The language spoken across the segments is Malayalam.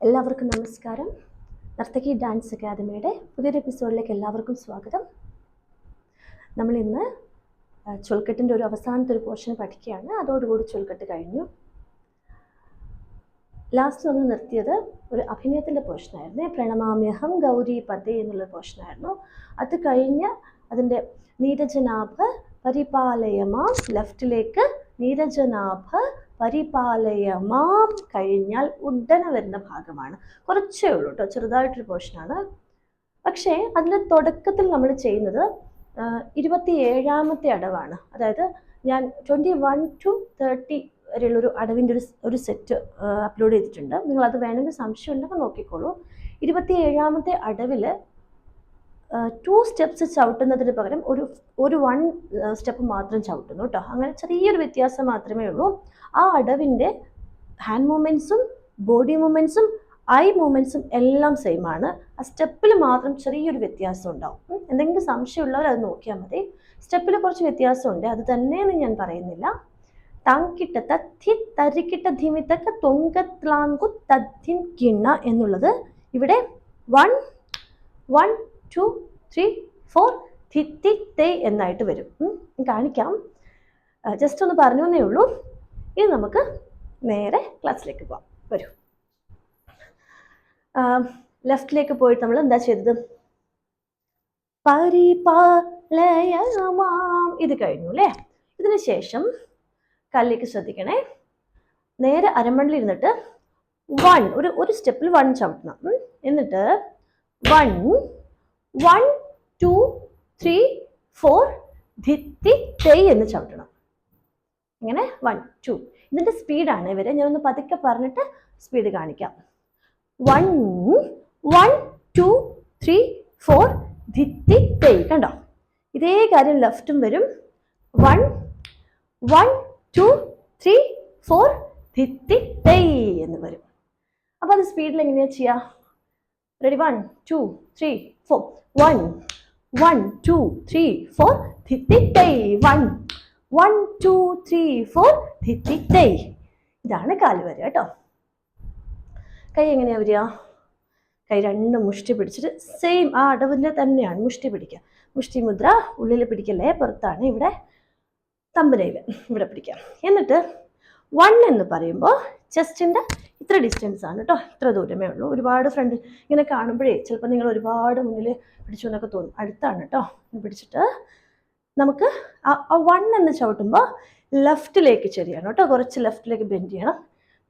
എല്ലാവർക്കും നമസ്കാരം. നർത്തകി ഡാൻസ് അക്കാദമിയുടെ പുതിയൊരു എപ്പിസോഡിലേക്ക് എല്ലാവർക്കും സ്വാഗതം. നമ്മൾ ഇന്ന് ചൊൽക്കെട്ടിൻ്റെ ഒരു അവസാനത്തെ ഒരു പോർഷൻ പഠിക്കുകയാണ്. അതോടുകൂടി ചൊൽക്കെട്ട് കഴിഞ്ഞു. ലാസ്റ്റ് നമ്മൾ നിർത്തിയത് ഒരു അഭിനയത്തിൻ്റെ പോർഷനായിരുന്നു. പ്രണമാമ്യഹം ഗൗരി പദേ എന്നുള്ള പോർഷനായിരുന്നു. അത് കഴിഞ്ഞ് അതിൻ്റെ നീരജനാഭ പരിപാലയമാം ലെഫ്റ്റിലേക്ക് നീരജനാഭ പരിപാലയമാം കഴിഞ്ഞാൽ ഉടനെ വരുന്ന ഭാഗമാണ്. കുറച്ചേ ഉള്ളൂ കേട്ടോ, ചെറുതായിട്ടൊരു പോർഷനാണ്. പക്ഷേ അതിൻ്റെ തുടക്കത്തിൽ നമ്മൾ ചെയ്യുന്നത് 27ാമത്തെ അടവാണ്. അതായത് ഞാൻ 21 to 30 വരെയുള്ളൊരു അടവിൻ്റെ ഒരു സെറ്റ് അപ്ലോഡ് ചെയ്തിട്ടുണ്ട്. നിങ്ങളത് വേണമെങ്കിൽ സംശയം ഉണ്ടെങ്കിൽ നോക്കിക്കോളൂ. 27ാമത്തെ അടവിൽ 2 സ്റ്റെപ്സ് ചവിട്ടുന്നതിന് പകരം ഒരു 1 സ്റ്റെപ്പ് മാത്രം ചവിട്ടുന്നു കേട്ടോ. അങ്ങനെ ചെറിയൊരു വ്യത്യാസം മാത്രമേ ഉള്ളൂ. ആ അടവിൻ്റെ ഹാൻഡ് മൂവ്മെൻറ്റ്സും ബോഡി മൂവ്മെൻറ്റ്സും ഐ മൂവ്മെൻറ്റ്സും എല്ലാം സെയിം ആണ്. ആ സ്റ്റെപ്പിൽ മാത്രം ചെറിയൊരു വ്യത്യാസം ഉണ്ടാവും. എന്തെങ്കിലും സംശയമുള്ളവർ അത് നോക്കിയാൽ മതി. സ്റ്റെപ്പിൽ കുറച്ച് വ്യത്യാസമുണ്ട്, അത് തന്നെയെന്ന് ഞാൻ പറയുന്നില്ല. താങ്കിട്ട തത്തി തരിക്കിട്ട ധിമിത്തക്ക തൊങ്കത്ലാങ്കു തദ്ധിൻ കിണ്ണ എന്നുള്ളത് ഇവിടെ 1 1 2 3 4 തിത്തി തേ എന്നായിട്ട് വരും. കാണിക്കാം, ജസ്റ്റ് ഒന്ന് പറഞ്ഞു എന്നേ ഉള്ളൂ. ഇനി നമുക്ക് നേരെ ക്ലാസ്സിലേക്ക് പോകാം. വരൂ. ലെഫ്റ്റിലേക്ക് പോയിട്ട് നമ്മൾ എന്താ ചെയ്തത്? പരിപാലയമാം ഇത് കഴിഞ്ഞു അല്ലേ? ഇതിന് ശേഷം കല്ലേക്ക് ശ്രദ്ധിക്കണേ. നേരെ അരമണ്ടിൽ ഇരുന്നിട്ട് 1 ഒരു സ്റ്റെപ്പിൽ 1 ചവിട്ടണം. എന്നിട്ട് 1 1 2 3 4 ധിത്തി തേ എന്ന് ചവിട്ടണം. ഇങ്ങനെ 1 2. ഇതിൻ്റെ സ്പീഡാണ് ഇവരെ. ഞാനൊന്ന് പതുക്കെ പറഞ്ഞിട്ട് സ്പീഡ് കാണിക്കാം. 1 1 2 3 4 ധിത്തി തേ. കണ്ടോ? ഇതേ കാര്യം ലെഫ്റ്റും വരും. 1 1 2 3 4 ധിത്തി തേ എന്ന് വരും. അപ്പോൾ അത് സ്പീഡിൽ എങ്ങനെയാണ് ചെയ്യുക? റെഡി? 1 2 3 4 1 1 2 3 4 ധിത്തി തേ 1 1 2 3 4 ധിത്തി തേ. ഇതാണ് കാല് വരിക കേട്ടോ. കൈ എങ്ങനെയാണ് വരിക? കൈ 2 മുഷ്ടി പിടിച്ചിട്ട് സെയിം ആ അടവിൻ്റെ തന്നെയാണ് മുഷ്ടി പിടിക്കുക. മുഷ്ടി മുദ്ര ഉള്ളിൽ പിടിക്കല്ലേ, പുറത്താണ്. ഇവിടെ തമ്പനയിൽ ഇവിടെ പിടിക്കാം. എന്നിട്ട് 1 എന്ന് പറയുമ്പോൾ ചെസ്റ്റിൻ്റെ ഇത്ര ഡിസ്റ്റൻസ് ആണ് കേട്ടോ, ഇത്ര ദൂരമേ ഉള്ളൂ. ഒരുപാട് ഫ്രണ്ട് ഇങ്ങനെ കാണുമ്പോഴേ ചിലപ്പോൾ നിങ്ങൾ ഒരുപാട് മുന്നിൽ പിടിച്ചു എന്നൊക്കെ തോന്നും. അടുത്താണ് കേട്ടോ. പിടിച്ചിട്ട് നമുക്ക് ആ 1 എന്ന് ചവിട്ടുമ്പോൾ ലെഫ്റ്റിലേക്ക് ചെരിയണം കേട്ടോ. കുറച്ച് ലെഫ്റ്റിലേക്ക് ബെൻഡ് ചെയ്യണം.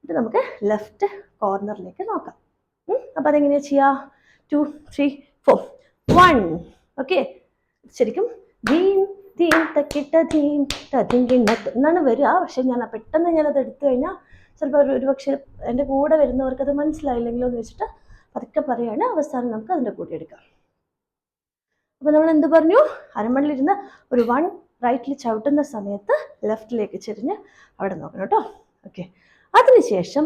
എന്നിട്ട് നമുക്ക് ലെഫ്റ്റ് കോർണറിലേക്ക് നോക്കാം. അപ്പോൾ അതെങ്ങനെയാണ് ചെയ്യുക? 2 3 4 1. ഓക്കെ, ശരിക്കും ധീം ധീം തക്കിട്ട ധീം തധീം കിണ്ണത്ത് എന്നാണ് വരിക. പക്ഷെ ഞാൻ പെട്ടെന്ന് ഞാനത് എടുത്തു കഴിഞ്ഞാൽ ചിലപ്പോൾ ഒരു പക്ഷേ എൻ്റെ കൂടെ വരുന്നവർക്ക് അത് മനസ്സിലായില്ലെങ്കിലോ എന്ന് വെച്ചിട്ട് പതുക്കെ പറയുകയാണ്. അവസാനം നമുക്ക് അതിൻ്റെ കൂടെ എടുക്കാം. അപ്പോൾ നമ്മൾ എന്ത് പറഞ്ഞു? അരമണിലിരുന്ന് ഒരു 1 റൈറ്റിൽ ചവിട്ടുന്ന സമയത്ത് ലെഫ്റ്റിലേക്ക് ചെരിഞ്ഞ് അവിടെ നോക്കണം കേട്ടോ. ഓക്കെ, അതിനുശേഷം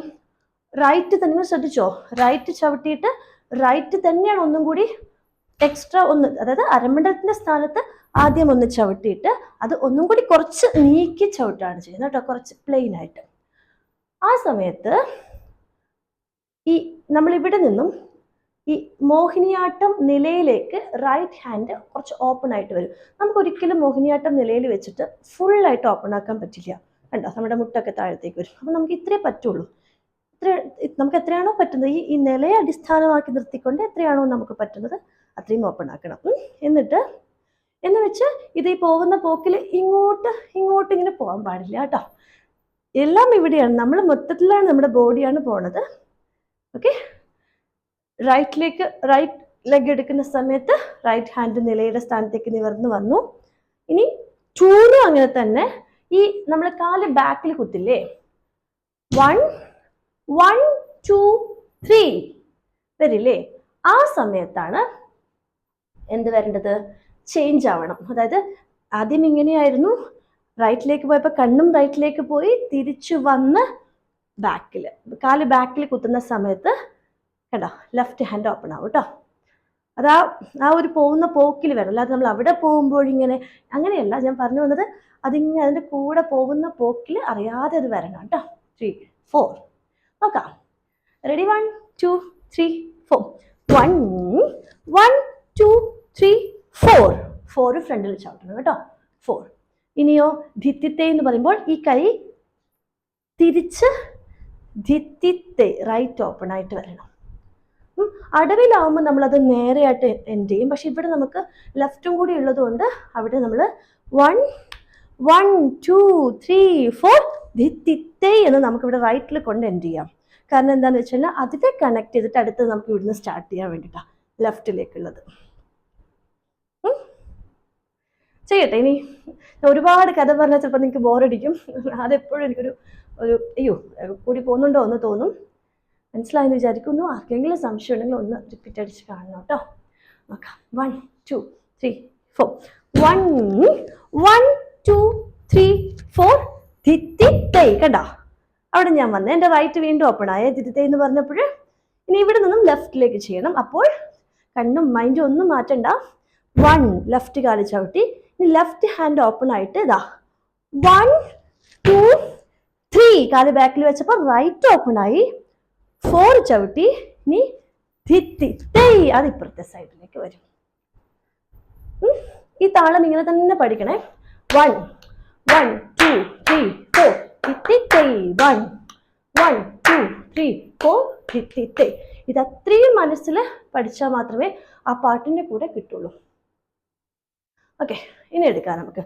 റൈറ്റ് തന്നെ ശ്രദ്ധിച്ചോ. റൈറ്റ് ചവിട്ടിയിട്ട് റൈറ്റ് തന്നെയാണ് ഒന്നും കൂടി എക്സ്ട്രാ ഒന്ന്, അതായത് അരമണ്ഡലത്തിൻ്റെ സ്ഥാനത്ത് ആദ്യം ഒന്ന് ചവിട്ടിയിട്ട് അത് ഒന്നും കൂടി കുറച്ച് നീക്കി ചവിട്ടാണ് ചെയ്യുന്നത് കേട്ടോ, കുറച്ച് പ്ലെയിൻ ആയിട്ട്. ആ സമയത്ത് ഈ നമ്മളിവിടെ നിന്നും ഈ മോഹിനിയാട്ടം നിലയിലേക്ക് റൈറ്റ് ഹാൻഡ് കുറച്ച് ഓപ്പൺ ആയിട്ട് വരും. നമുക്ക് ഒരിക്കലും മോഹിനിയാട്ടം നിലയിൽ വെച്ചിട്ട് ഫുള്ളായിട്ട് ഓപ്പൺ ആക്കാൻ പറ്റില്ല. കണ്ടോ, നമ്മുടെ മുട്ടൊക്കെ താഴത്തേക്ക് വരും. അപ്പം നമുക്ക് ഇത്രേ പറ്റുള്ളൂ. നമുക്ക് എത്രയാണോ പറ്റുന്നത്, ഈ നിലയെ അടിസ്ഥാനമാക്കി നിർത്തിക്കൊണ്ട് എത്രയാണോ നമുക്ക് പറ്റുന്നത് അത്രയും ഓപ്പൺ ആക്കണം. എന്ന് വെച്ച് ഇത് ഈ പോകുന്ന പോക്കിൽ ഇങ്ങോട്ട് ഇങ്ങനെ പോകാൻ പാടില്ല കേട്ടോ. എല്ലാം ഇവിടെയാണ്, നമ്മൾ മൊത്തത്തിലാണ്, നമ്മുടെ ബോഡിയാണ് പോണത്. ഓക്കെ, റൈറ്റ് ലെഗ് എടുക്കുന്ന സമയത്ത് റൈറ്റ് ഹാൻഡ് നിലയുടെ സ്ഥാനത്തേക്ക് നിവർന്ന് വന്നു. ഇനി 2 അങ്ങനെ തന്നെ ഈ നമ്മൾ കാല് ബാക്കിൽ കുത്തില്ലേ, 1 1 2 3 വരില്ലേ, ആ സമയത്താണ് എന്ത് വരേണ്ടത്? ചേഞ്ച് ആവണം. അതായത് ആദ്യം ഇങ്ങനെയായിരുന്നു, റൈറ്റിലേക്ക് പോയപ്പോൾ കണ്ണും റൈറ്റിലേക്ക് പോയി, തിരിച്ചു വന്ന് ബാക്കിൽ കാല് ബാക്കിൽ കുത്തുന്ന സമയത്ത് കേട്ടോ ലെഫ്റ്റ് ഹാൻഡ് ഓപ്പൺ ആവും കേട്ടോ. അത് ആ ഒരു പോകുന്ന പോക്കിൽ വരണം, അല്ലാതെ നമ്മൾ അവിടെ പോകുമ്പോഴിങ്ങനെ അങ്ങനെയല്ല ഞാൻ പറഞ്ഞു വന്നത്. അതിൻ്റെ കൂടെ പോകുന്ന പോക്കിൽ അറിയാതെ അത് വരണം കേട്ടോ. 3 4 നോക്കാം. റെഡി? 1 2 3 4 1 1 2 3 4 4 ഫ്രണ്ടിൽ ചവിട്ടണം കേട്ടോ 4. ഇനിയോ ധിത്തിത്തെ എന്ന് പറയുമ്പോൾ ഈ കൈ തിരിച്ച് ധിത്തിത്തെ റൈറ്റ് ഓപ്പൺ ആയിട്ട് വരണം. അടവിലാവുമ്പോൾ നമ്മളത് നേരെയായിട്ട് എൻഡ് ചെയ്യും. പക്ഷെ ഇവിടെ നമുക്ക് ലെഫ്റ്റും കൂടി ഉള്ളത് കൊണ്ട് അവിടെ നമ്മൾ 1 1 2 3 4 ധിത്തിത്തെ എന്ന് നമുക്കിവിടെ റൈറ്റിൽ കൊണ്ട് എൻഡ് ചെയ്യാം. കാരണം എന്താണെന്ന് വെച്ച് കഴിഞ്ഞാൽ അതിനെ കണക്ട് ചെയ്തിട്ട് അടുത്ത് നമുക്ക് ഇവിടുന്ന് സ്റ്റാർട്ട് ചെയ്യാൻ വേണ്ടിയിട്ടാണ് ലെഫ്റ്റിലേക്കുള്ളത്. ചെയ്യട്ടെ. ഇനി ഒരുപാട് കഥ പറഞ്ഞാൽ ചിലപ്പോൾ നിങ്ങൾക്ക് ബോറടിക്കും. അതെപ്പോഴും എനിക്കൊരു അയ്യോ കൂടി പോകുന്നുണ്ടോ എന്ന് തോന്നും. മനസ്സിലായെന്ന് വിചാരിക്കുന്നു. ആർക്കെങ്കിലും സംശയം ഉണ്ടെങ്കിൽ ഒന്ന് റിപ്പീറ്റ് അടിച്ച് കാണണം കേട്ടോ. നോക്കാം. 1 2 3 4 1 1 2 3 4 ധിത്തിത്തൈ. കണ്ടോ അവിടെ ഞാൻ വന്നേ, എൻ്റെ റൈറ്റ് വീണ്ടും ഓപ്പൺ ആയേ ധിത്തിത്തൈ എന്ന് പറഞ്ഞപ്പോൾ. ഇനി ഇവിടെ നിന്നും ലെഫ്റ്റിലേക്ക് ചെയ്യണം. അപ്പോൾ കണ്ണും മൈൻഡും ഒന്നും മാറ്റണ്ട. 1 ലെഫ്റ്റ് കാല് ചവിട്ടി. ഇനി ലെഫ്റ്റ് ഹാൻഡ് ഓപ്പൺ ആയിട്ട് ഇതാ 1 2 3 കാല് ബാക്കിൽ വെച്ചപ്പോൾ റൈറ്റ് ഓപ്പൺ ആയി. 4 ചവിട്ടി. ഇനി ധിത്തിത്തൈ അത് ഇപ്പുറത്തെ സൈഡിലേക്ക് വരും. ഈ താളം ഇങ്ങനെ തന്നെ പഠിക്കണേ. 1 1 2 3 4 ധിത്തിത്തൈ 1 1 2 3 4 ധിത്തിത്തൈ. ഇത് അത്രയും മനസ്സിൽ പഠിച്ചാൽ മാത്രമേ ആ പാട്ടിൻ്റെ കൂടെ കിട്ടുള്ളൂ. ഓക്കെ, ഇനി എടുക്കാം നമുക്ക്.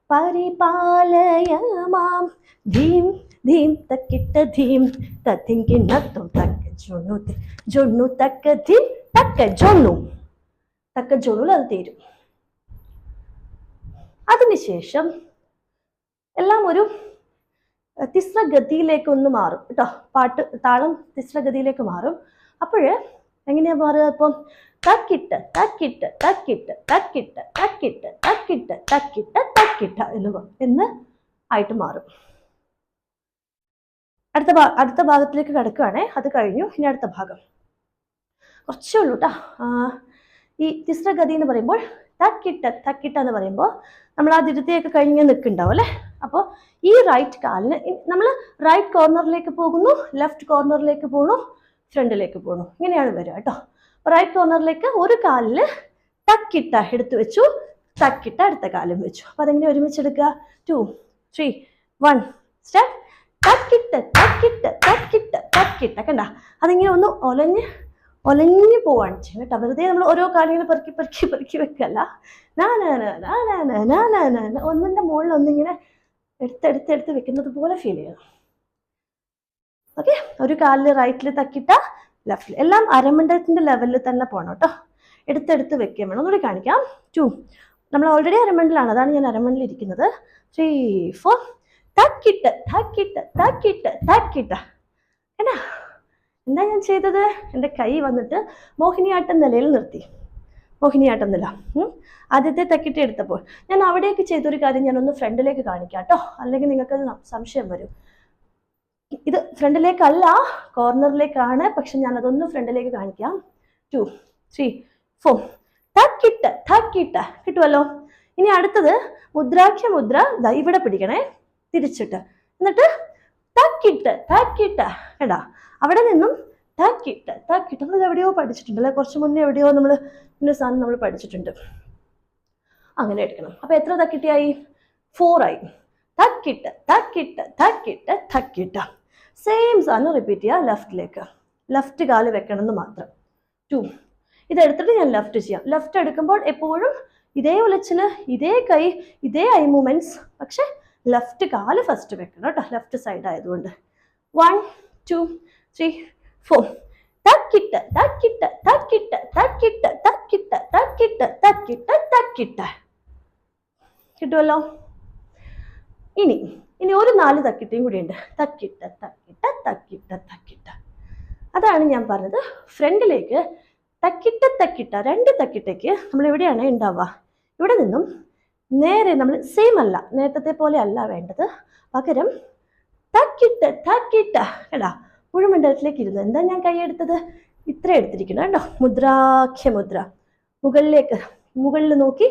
പരിപാലയ മാം ധീം ധീം തക്കിട്ട ധീം തത്തിങ്കി നത്തും തക്ക ജൊണ്ണു ജൊണ്ണു തക്ക ധീം തക്ക ജൊണ്ണു അത് തീരും. അതിനുശേഷം എല്ലാം ഒരു തിസ്രഗതിയിലേക്ക് ഒന്ന് മാറും കേട്ടോ. താളം തിസ്രഗതിയിലേക്ക് മാറും. അപ്പോൾ എങ്ങനെയാ മാറുക? ഇപ്പം തക്കിട്ട് തക്കിട്ട് തക്കിട്ട് തക്കിട്ട് തക്കിട്ട് തക്കിട്ട് തക്കിട്ട് തക്കിട്ട എന്ന് ആയിട്ട് മാറും. അടുത്ത ഭാഗത്തിലേക്ക് കിടക്കുകയാണേ. അത് കഴിഞ്ഞു. ഇനി അടുത്ത ഭാഗം കുറച്ചേ ഉള്ളൂ കേട്ടോ. ഈ തിസ്രഗതി എന്ന് പറയുമ്പോൾ തക്കിട്ട എന്ന് പറയുമ്പോൾ നമ്മൾ ആ ധിത്തിയൊക്കെ കഴിഞ്ഞ് നിൽക്കുന്നുണ്ടാവും അല്ലേ. അപ്പോൾ ഈ റൈറ്റ് കാലിന് നമ്മൾ റൈറ്റ് കോർണറിലേക്ക് പോകുന്നു, ലെഫ്റ്റ് കോർണറിലേക്ക് പോകണു, ഫ്രണ്ടിലേക്ക് പോകണു, ഇങ്ങനെയാണ് വരിക കേട്ടോ. റൈറ്റ് കോർണറിലേക്ക് ഒരു കാലിൽ തക്കിട്ട എടുത്തു വെച്ചു, തക്കിട്ട അടുത്ത കാലും വെച്ചു. അപ്പം അതെങ്ങനെ ഒരുമിച്ചെടുക്കുക? 2 3 1 സ്റ്റെപ്പ്. തക്കിട്ട് തക്കിട്ട് തക്കിട്ട് തക്കിട്ട. കണ്ട അതിങ്ങനെ ഒന്ന് ഒലഞ്ഞു പോവാണ് ചെയ്യുന്നത് കേട്ടോ. വെറുതെ നമ്മൾ ഓരോ കാലിങ്ങനെ പെറുക്കി വെക്കല്ല. ഒന്നിൻ്റെ മുകളിൽ ഒന്നിങ്ങനെ എടുത്ത് വെക്കുന്നത് പോലെ ഫീൽ ചെയ്യണം. ഓക്കെ, ഒരു കാലിൽ റൈറ്റിൽ തക്കിട്ട, ലെഫ്റ്റിൽ, എല്ലാം അരമണ്ഡലത്തിൻ്റെ ലെവലിൽ തന്നെ പോകണം കേട്ടോ. എടുത്ത് വെക്കുകയും വേണം. ഒന്നുകൂടി കാണിക്കാം. 2 നമ്മൾ ഓൾറെഡി അരമണ്ഡലാണ്, അതാണ് ഞാൻ അരമണ്ഡലിൽ ഇരിക്കുന്നത്. 3 4 തക്കിട്ട് തക്കിട്ട് തക്കിട്ട് തക്കിട്ട. എന്നാ എന്താ ഞാൻ ചെയ്തത്? എൻ്റെ കൈ വന്നിട്ട് മോഹിനിയാട്ടം നിലയിൽ നിർത്തി. മോഹിനിയാട്ടം നില ആദ്യത്തെ തക്കിട്ട് എടുത്തപ്പോൾ ഞാൻ അവിടേക്ക് ചെയ്തൊരു കാര്യം ഞാനൊന്ന് ഫ്രണ്ടിലേക്ക് കാണിക്കാം കേട്ടോ, അല്ലെങ്കിൽ നിങ്ങൾക്കത് സംശയം വരും. ഇത് ഫ്രണ്ടിലേക്കല്ല, കോർണറിലേക്കാണ്. പക്ഷെ ഞാൻ അതൊന്ന് ഫ്രണ്ടിലേക്ക് കാണിക്കാം. 2 3 4 തക്കിട്ട് തക്കിട്ട. കിട്ടുമല്ലോ. ഇനി അടുത്തത് മുദ്രാഖ്യ മുദ്ര. ഇവിടെ പിടിക്കണേ തിരിച്ചിട്ട്. എന്നിട്ട് തക്കിട്ട് തക്കിട്ട. കേട്ടാ അവിടെ നിന്നും തക്കിട്ട് തക്കിട്ട്. നമ്മൾ എവിടെയോ പഠിച്ചിട്ടുണ്ടല്ലേ, കുറച്ച് മുന്നേ എവിടെയോ നമ്മൾ ഇന്ന സാധനം നമ്മൾ പഠിച്ചിട്ടുണ്ട്. അങ്ങനെ എടുക്കണം. അപ്പൊ എത്ര തക്കിട്ടയായി? 4 ആയി. തക്കിട്ട് തക്കിട്ട് തക്കിട്ട് തക്കിട്ട. സെയിം സാധനം റിപ്പീറ്റ് ചെയ്യുക ലെഫ്റ്റിലേക്ക്. ലെഫ്റ്റ് കാല് വെക്കണം എന്ന് മാത്രം. 2 ഇതെടുത്തിട്ട് ഞാൻ ലെഫ്റ്റ് ചെയ്യാം. ലെഫ്റ്റ് എടുക്കുമ്പോൾ എപ്പോഴും ഇതേ ഉലച്ചില്, ഇതേ കൈ, ഇതേ ഐ മൂവ്മെന്റ്സ്. പക്ഷെ ലെഫ്റ്റ് കാല് ഫസ്റ്റ് വെക്കണം കേട്ടോ, ലെഫ്റ്റ് സൈഡ് ആയതുകൊണ്ട്. 1 2 3 4 തക്കിട്ട് തക്കിട്ട് തക്കിട്ട് തക്കിട്ട് തക്കിട്ട് തക്കിട്ട് തക്കിട്ട് തക്കിട്ട. കിട്ടുമല്ലോ. ഇനി ഒരു 4 തക്കിട്ടയും കൂടി ഉണ്ട്. തക്കിട്ട തക്കിട്ട തക്കിട്ട തക്കിട്ട. അതാണ് ഞാൻ പറഞ്ഞത്. ഫ്രണ്ടിലേക്ക് തക്കിട്ട തക്കിട്ട 2 തക്കിട്ടയ്ക്ക് നമ്മൾ എവിടെയാണ് ഉണ്ടാവുക? ഇവിടെ നിന്നും നേരെ നമ്മൾ സെയിം അല്ല, നേരത്തെ പോലെ അല്ല വേണ്ടത്. പകരം തക്കിട്ട് തക്കിട്ട. കേട്ടാ മുഴുമണ്ഡലത്തിലേക്ക് ഇരുന്ന് എന്താ ഞാൻ കൈയെടുത്തത്? ഇത്ര എടുത്തിരിക്കണം കേട്ടോ. മുദ്രാഖ്യ മുദ്ര. മുകളിൽ നോക്കി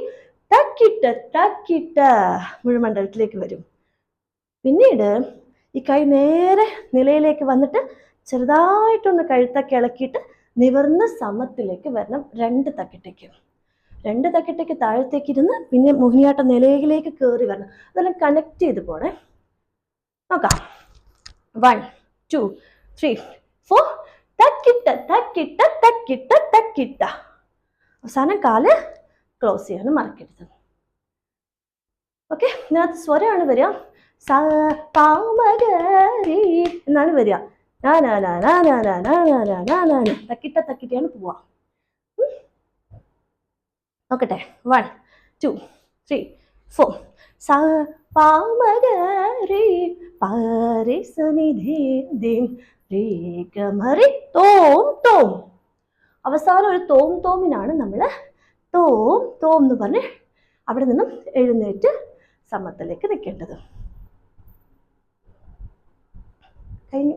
തക്കിട്ട് തക്കിട്ട മുഴുമണ്ഡലത്തിലേക്ക് വരും. പിന്നീട് ഈ കൈ നേരെ നിലയിലേക്ക് വന്നിട്ട് ചെറുതായിട്ടൊന്ന് കഴുത്തൊക്കെ ഇളക്കിയിട്ട് നിവർന്ന് സമത്തിലേക്ക് വരണം. 2 തക്കിട്ടേക്ക് 2 തക്കിട്ടേക്ക് താഴത്തേക്ക് ഇരുന്ന് പിന്നെ മോഹിനിയാട്ടം നിലയിലേക്ക് കയറി വരണം. അതെല്ലാം കണക്ട് ചെയ്ത് പോണേ. നോക്കാം. 1 2 3 4 തക്കിട്ട തക്കിട്ട തക്കിട്ട തക്കിട്ട. അവസാനം കാല് ക്ലോസ് ചെയ്യാനും മറക്കരുത്. ഓക്കെ, ഇതിനകത്ത് സ്വരമാണ് വരിക. സ പാമഗരി എന്നാണ് വരിക. തക്കിട്ട തക്കിട്ടയാണ് പോവാ. നോക്കട്ടെ. 1 2 3 4 സ പാമഗരി പാരിസനിധി ദിം രേഖമറി തോം തോം. അവസാനം ഒരു തോം തോമിനാണ് നമ്മൾ തോം തോം എന്ന് പറഞ്ഞ് അവിടെ നിന്നും എഴുന്നേറ്റ് സമത്തിലേക്ക് നിൽക്കേണ്ടത്. കഴിഞ്ഞു.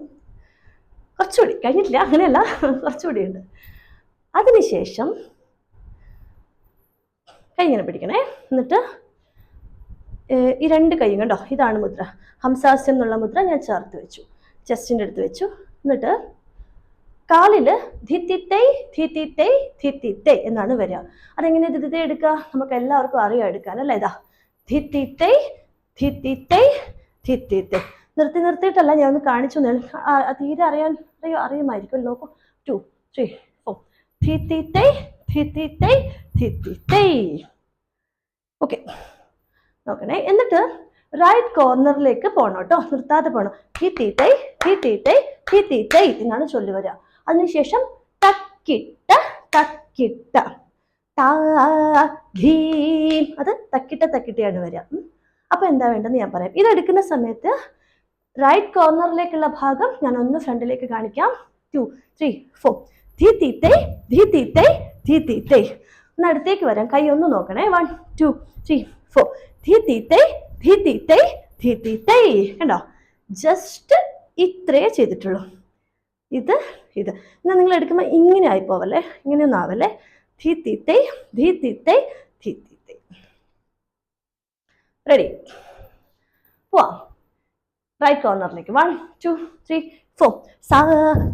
കുറച്ചുകൂടി കഴിഞ്ഞിട്ടില്ല, അങ്ങനെയല്ല, കുറച്ചുകൂടി ഉണ്ട്. അതിനുശേഷം കൈ ഇങ്ങനെ പിടിക്കണേ. എന്നിട്ട് ഈ 2 കൈയും കണ്ടോ, ഇതാണ് മുദ്ര. ഹംസാസ്യം എന്നുള്ള മുദ്ര ഞാൻ ചേർത്ത് വെച്ചു, ചെസ്റ്റിൻ്റെ അടുത്ത് വെച്ചു. എന്നിട്ട് കാലിൽ ധിത്തിത്തൈ ധിത്തിത്തൈ ധിത്തിത്തൈ എന്നാണ് വരിക. അതെങ്ങനെ ധിത്തിത്തൈ എടുക്കുക? നമുക്ക് എല്ലാവർക്കും അറിയാം എടുക്കാൻ, അല്ലേ? ഇതാ ധിത്തിത്തൈ ധിത്തിത്തൈ ധിത്തിത്തൈ. നിർത്തിയിട്ടല്ല, ഞാൻ ഒന്ന് കാണിച്ചു. തീരെ അറിയുമായിരിക്കും. നോക്കൂ. 2 3 4 ധിത്തിത്തൈ ധിത്തിത്തൈ ധിത്തിത്തൈ. ഓക്കെ, നോക്കണേ. എന്നിട്ട് റൈറ്റ് കോർണറിലേക്ക് പോകണം കേട്ടോ, നിർത്താതെ പോകണം. ധിത്തിത്തൈ ധിത്തിത്തൈ ധിത്തിത്തൈ എന്നാണ് ചൊല്ലി വരിക. അതിനുശേഷം തക്കിട്ട തക്കിട്ട ധീം. അത് തക്കിട്ട തക്കിട്ടയാണ് വരിക. അപ്പൊ എന്താ വേണ്ടെന്ന് ഞാൻ പറയാം. ഇതെടുക്കുന്ന സമയത്ത് റൈറ്റ് കോർണറിലേക്കുള്ള ഭാഗം ഞാൻ ഒന്ന് ഫ്രണ്ടിലേക്ക് കാണിക്കാം. 2 3 4 ധിത്തിത്തൈ ധിത്തിത്തൈ ധിത്തിത്തൈ. ഒന്ന് അടുത്തേക്ക് വരാം. കൈ ഒന്ന് നോക്കണേ. 1 2 3 4 ധിത്തിത്തൈ ധിത്തിത്തൈ ധിത്തിത്തൈ. കണ്ടോ, ജസ്റ്റ് ഇത്രേ ചെയ്തിട്ടുള്ളൂ. ഇത് എന്നാൽ നിങ്ങൾ എടുക്കുമ്പോൾ ഇങ്ങനെ ആയിപ്പോവല്ലേ, ഇങ്ങനെയൊന്നും ആവല്ലേ. ധിത്തിത്തൈ ധിത്തിത്തൈ ധിത്തിത്തൈ. റെഡി? പോവാം. റൈറ്റ് കോർണറിലേക്ക്. 1 2 3 4 സ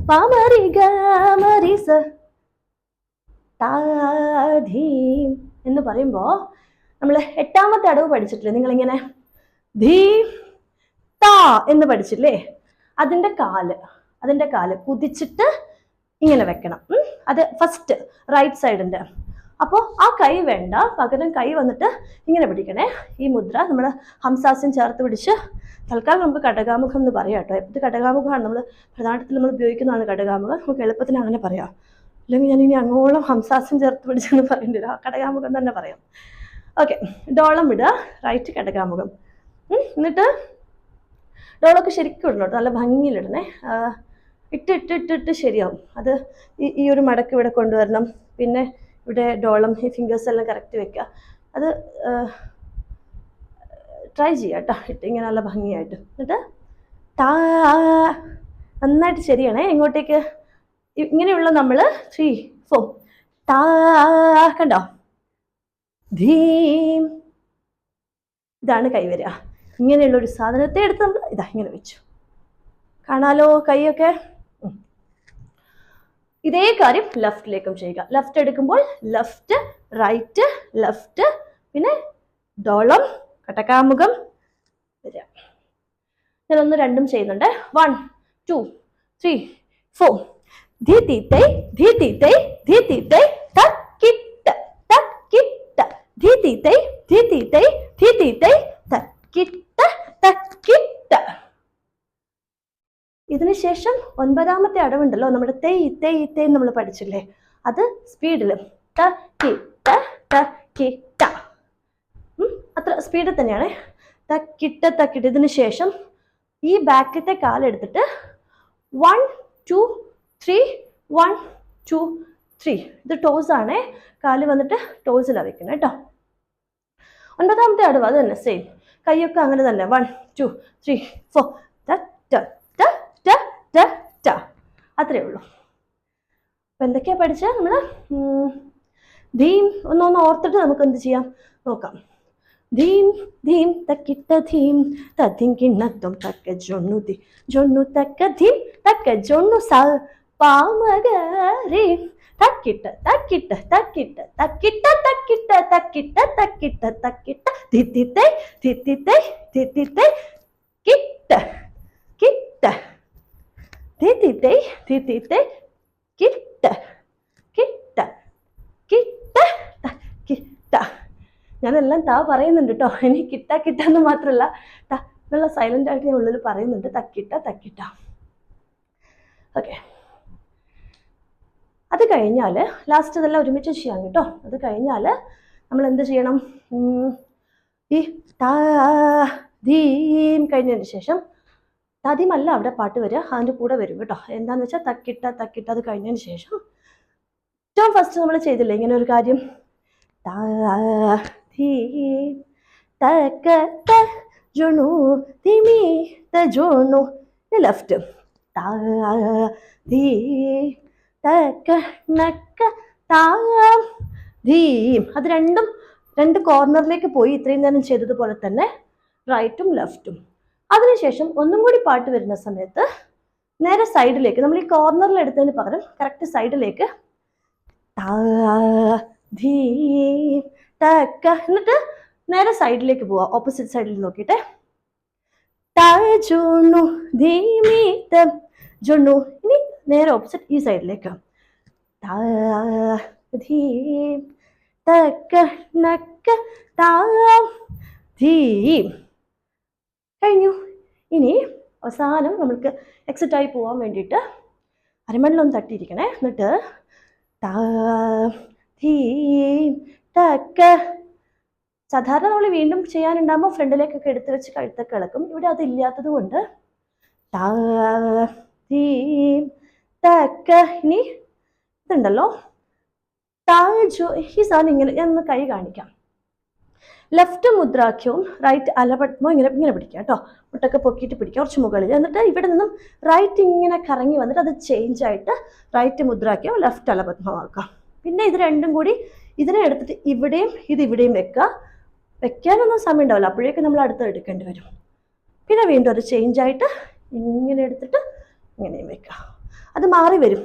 പാമരി ഗമരി സ താധീം എന്ന് പറയുമ്പോൾ നമ്മൾ 8ാമത്തെ അടവ് പഠിച്ചിട്ടില്ലേ നിങ്ങളിങ്ങനെ? ധീം താ എന്ന് പഠിച്ചില്ലേ? അതിൻ്റെ കാല് കുതിച്ചിട്ട് ഇങ്ങനെ വെക്കണം. അത് ഫസ്റ്റ് റൈറ്റ് സൈഡിൻ്റെ. അപ്പോൾ ആ കൈ വേണ്ട, പകരം കൈ വന്നിട്ട് ഇങ്ങനെ പിടിക്കണേ. ഈ മുദ്ര നമ്മൾ ഹംസാസ്യം ചേർത്ത് പിടിച്ച്, തൽക്കാലം നമുക്ക് കടകാമുഖം എന്ന് പറയാം കേട്ടോ. ഇത് കടകാമുഖമാണ്, നമ്മൾ പ്രധാനത്തിൽ നമ്മൾ ഉപയോഗിക്കുന്നതാണ് കടകാമുഖം. നമുക്ക് എളുപ്പത്തിന് അങ്ങനെ പറയാം. അല്ലെങ്കിൽ ഞാൻ ഇനി അങ്ങോളം ഹംസാസ്യം ചേർത്ത് പിടിച്ചെന്ന് പറയേണ്ടി വരും. കടകാമുഖം തന്നെ പറയാം. ഓക്കെ, ഡോളം വിടുക, റൈറ്റ് കടകാമുഖം. എന്നിട്ട് ഡോളൊക്കെ ശരിക്കും ഇടണം കേട്ടോ, നല്ല ഭംഗിയിലിടണേ. ഇട്ടിട്ട് ശരിയാവും. അത് ഈ ഒരു മടക്ക് ഇവിടെ കൊണ്ടുവരണം. പിന്നെ ഇവിടെ ഡോളം, ഈ ഫിംഗേഴ്സ് എല്ലാം കറക്റ്റ് വെക്കുക. അത് ട്രൈ ചെയ്യുക കേട്ടോ, ഇങ്ങനെ നല്ല ഭംഗിയായിട്ട്. എന്നിട്ട് നന്നായിട്ട് ശരിയാണേ. ഇങ്ങോട്ടേക്ക് ഇങ്ങനെയുള്ള നമ്മൾ 3 4 കണ്ടോ, ധീം. ഇതാണ് കൈ വരിക. ഇങ്ങനെയുള്ള ഒരു സാധനത്തെ എടുത്ത് നമ്മൾ ഇതാ ഇങ്ങനെ വെച്ചു. കാണാലോ കൈയൊക്കെ? ഇതേ കാര്യം ലെഫ്റ്റിലേക്കും ചെയ്യുക. ലെഫ്റ്റ് എടുക്കുമ്പോൾ ലെഫ്റ്റ്, റൈറ്റ്, ലെഫ്റ്റ്, പിന്നെ ഡോളം, കടകാമുഖം വരിക. ഞാൻ 1 2 ചെയ്യുന്നുണ്ട്. 1 2 3 4 ധിത്തിത്തൈ ധിത്തിത്തൈ ധിത്തിത്തൈ തക്കിട്ട തക്കിട്ട ധിത്തിത്തൈ ധിത്തിത്തൈ ധിത്തിത്തൈ തക്കിട്ട തക്കിട്ട. ഇതിനുശേഷം 9ാമത്തെ അടവുണ്ടല്ലോ, നമ്മുടെ തെയ് തെയ് തെയ് നമ്മൾ പഠിച്ചില്ലേ? അത് സ്പീഡിൽ തക്കിട്ട തക്കിട്ട, അത്ര സ്പീഡിൽ തന്നെയാണ്. തക്കിട്ട തക്കിട്ട. ഇതിന് ശേഷം ഈ ബാക്കത്തെ കാലെടുത്തിട്ട് 1 2 3 1 2 3. ഇത് ടോസ് ആണേ. കാല് വന്നിട്ട് ടോസിലാണ് വെക്കുന്നത് കേട്ടോ. 9ാമത്തെ അടവ് അത് തന്നെ, സെയിം. കൈയൊക്കെ അങ്ങനെ തന്നെ. 1 2 3 4 അത്രേ ഉള്ളൂ. അപ്പൊ എന്തൊക്കെയാ പഠിച്ചത് നമ്മൾ? ധീം ഒന്ന് ഓർത്തിട്ട് നമുക്ക് എന്ത് ചെയ്യാം നോക്കാം. ധീം ധീം തക്കിട്ട ധീം തത്തിൻ കിണ്ണത്തും തക്ക ജൊണ്ണു ധീ ജൊണ്ണു തക്ക ധീം തക്ക ജൊണ്ണു സ പാമകരേ തക്കിട്ട തക്കിട്ട തക്കിട്ട തക്കിട്ട തക്കിട്ട തക്കിട്ട തക്കിട്ട തക്കിട്ട തിത്തിത്തൈ തിത്തിത്തൈ തിത്തിത്തൈ കിട്ട കിട്ട തിത്തിത്തൈ തിത്തിത്തൈ കിട്ട കിട്ട കിട്ട കിട്ട. ഞാനെല്ലാം താ പറയുന്നുണ്ട് കേട്ടോ. ഇനി കിട്ട കിട്ട എന്ന് മാത്രമല്ല ത എന്നുള്ള സൈലന്റ് ആയിട്ട് ഞാൻ ഉള്ളിൽ പറയുന്നുണ്ട്. തക്കിട്ട തക്കിട്ട. ഓക്കെ, അത് കഴിഞ്ഞാൽ ലാസ്റ്റ് ഇതെല്ലാം ഒരുമിച്ച് ചെയ്യാം കേട്ടോ. അത് കഴിഞ്ഞാൽ നമ്മൾ എന്ത് ചെയ്യണം? ഈ താധീം കഴിഞ്ഞതിന് ശേഷം താധീമല്ല അവിടെ പാട്ട് വരിക, അതിൻ്റെ കൂടെ വരും കേട്ടോ. എന്താണെന്ന് വെച്ചാൽ തക്കിട്ട തക്കിട്ട. അത് കഴിഞ്ഞതിന് ശേഷം ഏറ്റവും ഫസ്റ്റ് നമ്മൾ ചെയ്തില്ലേ ഇങ്ങനെ ഒരു കാര്യം, താധീം തക്ക ത ജുണു തിമി ത ജുണു ലെഫ്റ്റ്, താധീം തക്ക നക്ക താം ധീം. അത് രണ്ടും രണ്ട് കോർണറിലേക്ക് പോയി ഇത്രയും നേരം ചെയ്തതുപോലെ തന്നെ റൈറ്റും ലെഫ്റ്റും. അതിനുശേഷം ഒന്നും കൂടി പാട്ട് വരുന്ന സമയത്ത് നേരെ സൈഡിലേക്ക്, നമ്മൾ ഈ കോർണറിൽ എടുത്തതിന് പകരം കറക്റ്റ് സൈഡിലേക്ക് ധീം തക്ക, എന്നിട്ട് നേരെ സൈഡിലേക്ക് പോവാം. ഓപ്പോസിറ്റ് സൈഡിൽ നോക്കിയിട്ട് ജുണു ധീമി ത ജുണു. ഇനി നേരെ ഓപ്പോസിറ്റ് ഈ സൈഡിലേക്ക് ധീം തക്ക നക്ക താം ധീം. കഴിഞ്ഞു. ഇനി അവസാനം നമ്മൾക്ക് എക്സിറ്റ് ആയി പോകാൻ വേണ്ടിയിട്ട് അരമണിലൊന്ന് തട്ടിയിരിക്കണേ. എന്നിട്ട് ധീം തക്ക. സാധാരണ നമ്മൾ വീണ്ടും ചെയ്യാനുണ്ടാകുമ്പോൾ ഫ്രണ്ടിലേക്കൊക്കെ എടുത്ത് വെച്ച് കഴുത്തൊക്കെ ഇളക്കും. ഇവിടെ അതില്ലാത്തത് കൊണ്ട് ധീം തക്ക. ഇനി ഇതുണ്ടല്ലോ താജു, ഈ സാധനം ഇങ്ങനെ ഞാൻ ഒന്ന് കൈ കാണിക്കാം. ലെഫ്റ്റ് മുദ്രാഖ്യവും റൈറ്റ് അലപത്മോ ഇങ്ങനെ ഇങ്ങനെ പിടിക്കുക കേട്ടോ. മുട്ടൊക്കെ പൊക്കിയിട്ട് പിടിക്കുക കുറച്ച് മുകളിൽ. എന്നിട്ട് ഇവിടെ നിന്നും റൈറ്റ് ഇങ്ങനെ കറങ്ങി വന്നിട്ട് അത് ചേഞ്ച് ആയിട്ട് റൈറ്റ് മുദ്രാഖ്യം ലെഫ്റ്റ് അലപത്മമാക്കാം. പിന്നെ ഇത് രണ്ടും കൂടി ഇതിനെ എടുത്തിട്ട് ഇവിടെയും ഇത് ഇവിടെയും വെക്കുക. വെക്കാനൊന്നും സമയം ഉണ്ടാവില്ല, അപ്പോഴേക്കും നമ്മൾ അടുത്ത് എടുക്കേണ്ടി വരും. പിന്നെ വീണ്ടും അത് ചേഞ്ച് ആയിട്ട് ഇങ്ങനെ എടുത്തിട്ട് ഇങ്ങനെയും വെക്കുക. അത് മാറി വരും.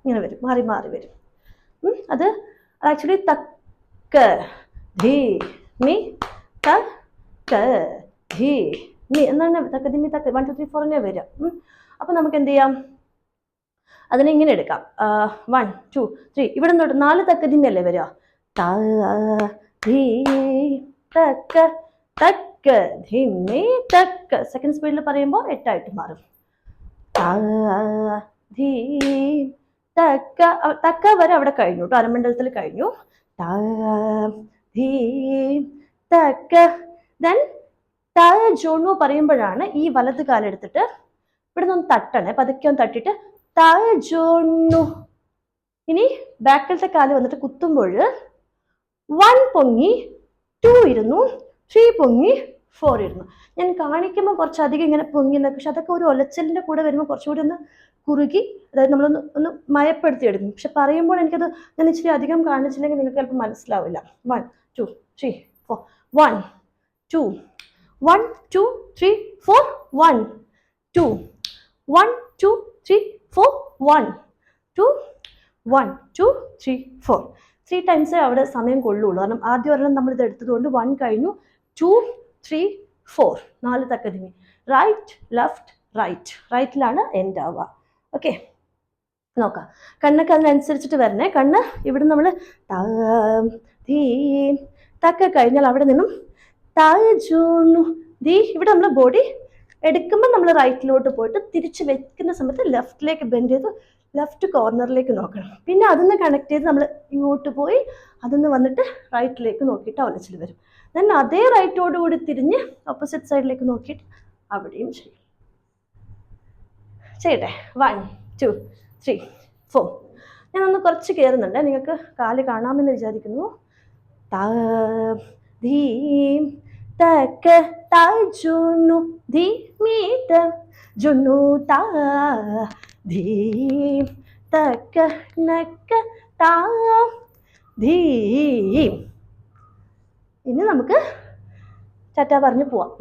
ഇങ്ങനെ വരും, മാറി മാറി വരും. അത് ആക്ച്വലി തക്ക ധീ മി തക്ക ധീ മി എന്നാണ് തക്ക ധീ മി തക്ക 1 2 3 4 തന്നെ വരിക. അപ്പം നമുക്ക് എന്ത് ചെയ്യാം? അതിനെ ഇങ്ങനെ എടുക്കാം. 1 2 3 ഇവിടെ നിന്ന് 4 തക്ക ധീമി അല്ലേ വരിക. ധീ തക്ക തക്ക ധീമി തക്ക. സെക്കൻഡ് സ്പീഡിൽ പറയുമ്പോൾ 8 ആയിട്ട് മാറും. ധീം തക്ക. തക്ക വരെ അവിടെ കഴിഞ്ഞു കേട്ടോ, അരമണ്ഡലത്തിൽ കഴിഞ്ഞു. ധീം തക്ക. ദെൻ ജോണു പറയുമ്പോഴാണ് ഈ വലത് കാലെടുത്തിട്ട് ഇവിടെ നിന്ന് തട്ടണേ, പതുക്കെ ഒന്ന് തട്ടിയിട്ട് ജോണു. ഇനി ബാക്കിലത്തെ കാല് വന്നിട്ട് കുത്തുമ്പോൾ 1 പൊങ്ങി 2 ഇരുന്നു, 3 പൊങ്ങി 4 ഇരുന്നു. ഞാൻ കാണിക്കുമ്പോൾ കുറച്ചധികം ഇങ്ങനെ പൊങ്ങി എന്നൊക്കെ, പക്ഷെ അതൊക്കെ ഒരു ഒലച്ചലിൻ്റെ കൂടെ വരുമ്പോൾ കുറച്ചുകൂടി ഒന്ന് കുറുകി, അതായത് നമ്മളൊന്ന് മയപ്പെടുത്തി എടുക്കും. പക്ഷെ പറയുമ്പോൾ എനിക്കത് ഞാൻ ഇച്ചിരി അധികം കാണിച്ചില്ലെങ്കിൽ നിങ്ങൾക്ക് ചിലപ്പോൾ മനസ്സിലാവില്ല. 1 2 3 4 1 2 1 2 3 4 1 2 1 2 3 4 1 2 1 2 3 4 3 ടൈംസേ അവിടെ സമയം കൊള്ളുള്ളൂ. കാരണം ആദ്യം ഒരെണ്ണം നമ്മളിത് എടുത്തതുകൊണ്ട് 1 കഴിഞ്ഞു, 2 3 4 4 തക്കതിമി. റൈറ്റ് ലെഫ്റ്റ് റൈറ്റ്, റൈറ്റിലാണ് എൻഡ് ആവുക. ഓക്കെ, നോക്കാം. കണ്ണൊക്കെ അതിനനുസരിച്ചിട്ട് വരണേ. കണ്ണ് ഇവിടെ നമ്മൾ ധീം തക്ക കഴിഞ്ഞാൽ അവിടെ നിന്നും ജൂണു ധീ. ഇവിടെ നമ്മൾ ബോഡി എടുക്കുമ്പോൾ നമ്മൾ റൈറ്റിലോട്ട് പോയിട്ട് തിരിച്ച് വെക്കുന്ന സമയത്ത് ലെഫ്റ്റിലേക്ക് ബെൻഡ് ചെയ്ത് ലെഫ്റ്റ് കോർണറിലേക്ക് നോക്കണം. പിന്നെ അതിന്ന് കണക്ട് ചെയ്ത് നമ്മൾ ഇങ്ങോട്ട് പോയി അതിന്ന് വന്നിട്ട് റൈറ്റിലേക്ക് നോക്കിയിട്ട് ഒലച്ചിൽ വരും. ദെൻ അതേ റൈറ്റോടുകൂടി തിരിഞ്ഞ് ഓപ്പോസിറ്റ് സൈഡിലേക്ക് നോക്കിയിട്ട് അവിടെയും ചെയ്യും. ചെയ്യട്ടെ. 1 2 3 4. ഞാനൊന്ന് കുറച്ച് കയറുന്നുണ്ട്, നിങ്ങൾക്ക് കാല് കാണാമെന്ന് വിചാരിക്കുന്നു. ധീം തക്ക ജുണു ധീമി ത ജുന്നു താ ധീം തക്ക നക്ക താ ധീം. ഇനി നമുക്ക് ടാറ്റ പറഞ്ഞു പോവാം.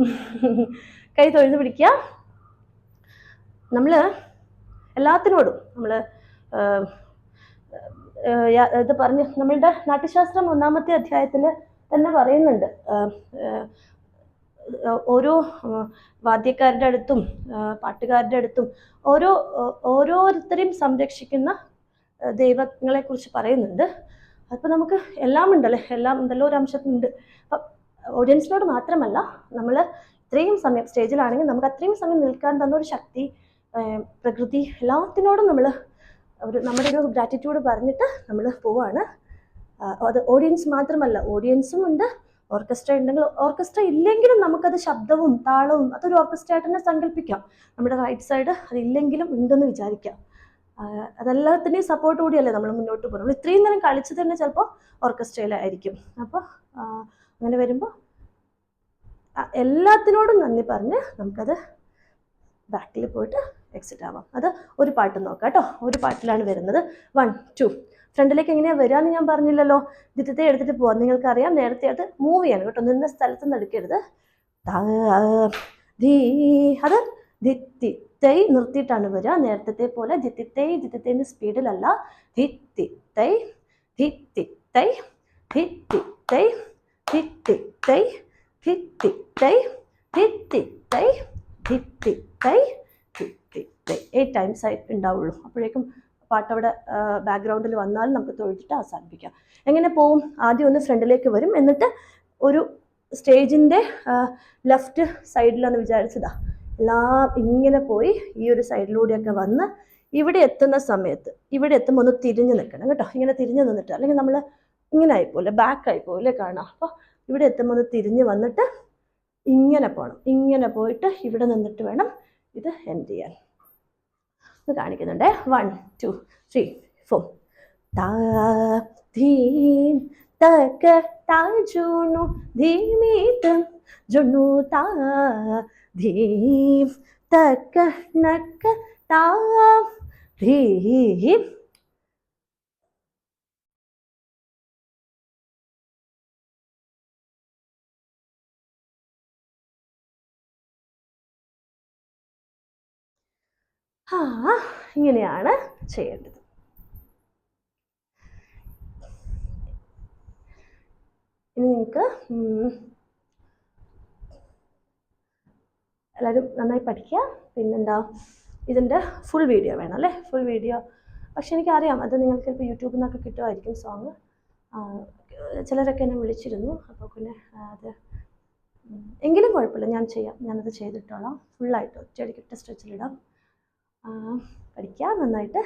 കൈ തൊഴുത് പിടിക്കുക. നമ്മൾ എല്ലാത്തിനോടും നമ്മൾ ഇത് പറഞ്ഞ് നമ്മളുടെ നാട്യശാസ്ത്രം 1-ാമത്തെ അധ്യായത്തിൽ തന്നെ പറയുന്നുണ്ട്, ഓരോ വാദ്യക്കാരുടെ അടുത്തും പാട്ടുകാരുടെ അടുത്തും ഓരോരുത്തരെയും സംരക്ഷിക്കുന്ന ദൈവങ്ങളെ കുറിച്ച് പറയുന്നുണ്ട്. അപ്പോൾ നമുക്ക് എല്ലാം ഉണ്ടല്ലേ, എല്ലാം എന്തെല്ലോ ഒരു അംശത്തിനുണ്ട്. അപ്പം ഓഡിയൻസിനോട് മാത്രമല്ല, നമ്മൾ ഇത്രയും സമയം സ്റ്റേജിലാണെങ്കിൽ നമുക്ക് അത്രയും സമയം നിൽക്കാൻ തന്നൊരു ശക്തി, പ്രകൃതി, എല്ലാത്തിനോടും നമ്മൾ നമ്മുടെ ഒരു ഗ്രാറ്റിറ്റ്യൂഡ് പറഞ്ഞിട്ട് നമ്മൾ പോവാണ്. അത് ഓഡിയൻസ് മാത്രമല്ല, ഓഡിയൻസും ഉണ്ട്, ഓർക്കസ്ട്ര ഉണ്ടെങ്കിൽ, ഓർക്കസ്ട്ര ഇല്ലെങ്കിലും നമുക്കത് ശബ്ദവും താളവും അതൊരു ഓർക്കസ്ട്ര ആയിട്ട് തന്നെ സങ്കല്പിക്കാം. നമ്മുടെ റൈറ്റ് സൈഡ് അതില്ലെങ്കിലും ഉണ്ടെന്ന് വിചാരിക്കാം. അതെല്ലാത്തിൻ്റെയും സപ്പോർട്ട് കൂടിയല്ലേ നമ്മൾ മുന്നോട്ട് പോകും. നമ്മൾ ഇത്രയും നേരം കളിച്ചത് തന്നെ ചിലപ്പോൾ ഓർക്കസ്ട്രയിലായിരിക്കും. അപ്പോൾ അങ്ങനെ വരുമ്പോൾ എല്ലാത്തിനോടും നന്ദി പറഞ്ഞ് നമുക്കത് ബാക്കിൽ പോയിട്ട് എക്സിറ്റ് ആവാം. അത് ഒരു പാട്ട് നോക്കാം കേട്ടോ. ഒരു പാട്ടിലാണ് വരുന്നത്. 1 2. ഫ്രണ്ടിലേക്ക് എങ്ങനെയാണ് വരികയെന്ന് ഞാൻ പറഞ്ഞില്ലല്ലോ. ദിത്യത്തെ എടുത്തിട്ട് പോവാം. നിങ്ങൾക്കറിയാം, നേരത്തെ അത് മൂവ് ചെയ്യണം കേട്ടോ. നിന്ന സ്ഥലത്ത് നിന്ന് എടുക്കരുത്. അത് ദിത്തിത്തൈ നിർത്തിയിട്ടാണ് വരിക. നേരത്തെ പോലെ ദിത്തിത്തൈൻ്റെ സ്പീഡിലല്ല. ധിത്തിത്തൈ ധിത്തിത്തൈ ധിത്തിത്തൈ ധിത്തിത്തൈ ധിത്തിത്തൈ ധിത്തിത്തൈ ധിത്തിത്തൈ ധിത്തിത്തൈ 8 ടൈംസ് ആയിട്ട് ഉണ്ടാവുള്ളൂ. അപ്പോഴേക്കും പാട്ടവിടെ ബാക്ക്ഗ്രൗണ്ടിൽ വന്നാലും നമുക്ക് തൊഴുതിട്ട് അവസാനിപ്പിക്കാം. എങ്ങനെ പോവും? ആദ്യം ഒന്ന് ഫ്രണ്ടിലേക്ക് വരും, എന്നിട്ട് ഒരു സ്റ്റേജിൻ്റെ ലെഫ്റ്റ് സൈഡിലാന്ന് വിചാരിച്ചതാ, എല്ലാം ഇങ്ങനെ പോയി ഈ ഒരു സൈഡിലൂടെയൊക്കെ വന്ന് ഇവിടെ എത്തുന്ന സമയത്ത്, ഇവിടെ എത്തുമ്പോൾ ഒന്ന് തിരിഞ്ഞ് നിൽക്കണം കേട്ടോ. ഇങ്ങനെ തിരിഞ്ഞ് നിന്നിട്ട്, അല്ലെങ്കിൽ നമ്മൾ ഇങ്ങനെ ആയിപ്പോലെ ബാക്ക് ആയിപ്പോലെ കാണാം. അപ്പോൾ ഇവിടെ എത്തുമ്പോൾ ഒന്ന് തിരിഞ്ഞ് വന്നിട്ട് ഇങ്ങനെ പോകണം. ഇങ്ങനെ പോയിട്ട് ഇവിടെ നിന്നിട്ട് വേണം ഇത് എൻഡ് ചെയ്യാൻ. ഇത് കാണിക്കുന്നുണ്ട്. 1 2 3 4. താ ധീം തക താ ജുനു ധീമീത ജുനു താ ധീം തക നക താ ധീം. ഇങ്ങനെയാണ് ചെയ്യേണ്ടത്. ഇനി നിങ്ങൾക്ക് എല്ലാവരും നന്നായി പഠിക്കുക. പിന്നെന്താ, ഇതിൻ്റെ ഫുൾ വീഡിയോ വേണം അല്ലേ? ഫുൾ വീഡിയോ പക്ഷെ എനിക്കറിയാം അത് നിങ്ങൾക്ക് ഇപ്പോൾ യൂട്യൂബിൽ നിന്നൊക്കെ കിട്ടുമായിരിക്കും സോങ്. ചിലരൊക്കെ എന്നെ വിളിച്ചിരുന്നു. അപ്പോൾ പിന്നെ അത് എങ്കിലും കുഴപ്പമില്ല, ഞാൻ ചെയ്യാം. ഞാനത് ചെയ്തിട്ടോളാം. ഫുള്ളായിട്ട് ഒറ്റയടിക്കിട്ട് സ്ട്രെച്ചിലിടാം. പഠിക്കുക നന്നായിട്ട്.